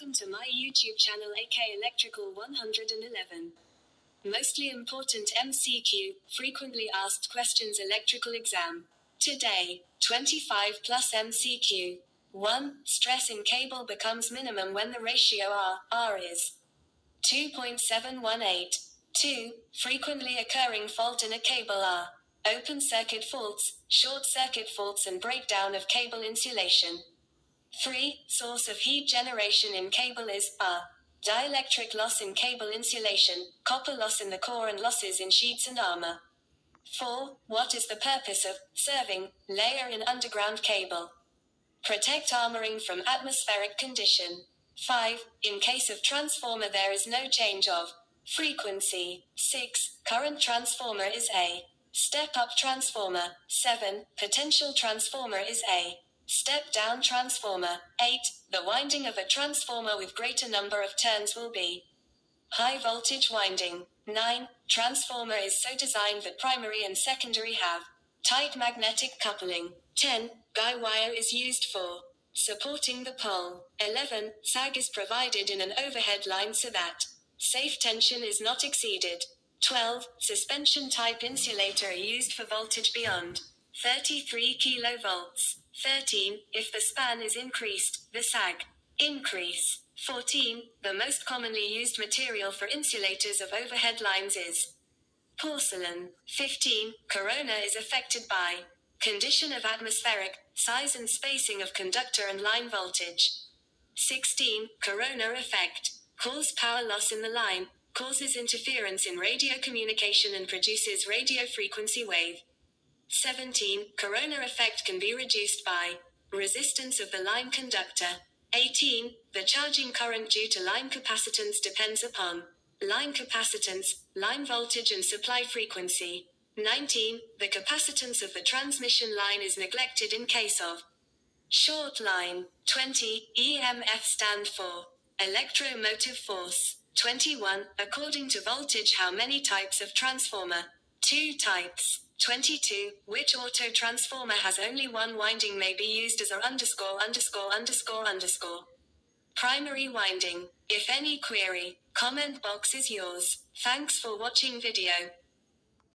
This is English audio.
Welcome to my YouTube channel AK Electrical 111. Mostly important MCQ, frequently asked questions electrical exam. Today, 25 plus MCQ. 1. Stress in cable becomes minimum when the ratio R is 2.718. 2. Frequently occurring fault in a cable are open circuit faults, short circuit faults and breakdown of cable insulation. 3. Source of heat generation in cable is dielectric loss in cable insulation, copper loss in the core and losses in sheets and armor. 4. What is the purpose of serving layer in underground cable? Protect armoring from atmospheric condition. 5. In case of transformer there is no change of frequency. 6. Current transformer is a step-up transformer. 7. Potential transformer is a step-down transformer. 8. The winding of a transformer with greater number of turns will be high voltage winding. 9. Transformer is so designed that primary and secondary have tight magnetic coupling. 10. Guy wire is used for supporting the pole. 11. Sag is provided in an overhead line so that safe tension is not exceeded. 12. Suspension type insulator are used for voltage beyond 33 kilovolts. 13. If the span is increased, the sag increase. 14. The most commonly used material for insulators of overhead lines is porcelain. 15. Corona is affected by condition of atmospheric, size and spacing of conductor and line voltage. 16. Corona effect. Cause power loss in the line, causes interference in radio communication and produces radio frequency wave. 17. Corona effect can be reduced by resistance of the line conductor. 18. The charging current due to line capacitance depends upon line capacitance, line voltage and supply frequency. 19. The capacitance of the transmission line is neglected in case of short line. 20. EMF stand for electromotive force. 21. According to voltage, how many types of transformer? 2 types. 22. Which auto transformer has only one winding may be used as a ______. Primary winding. If any query, comment box is yours. Thanks for watching video.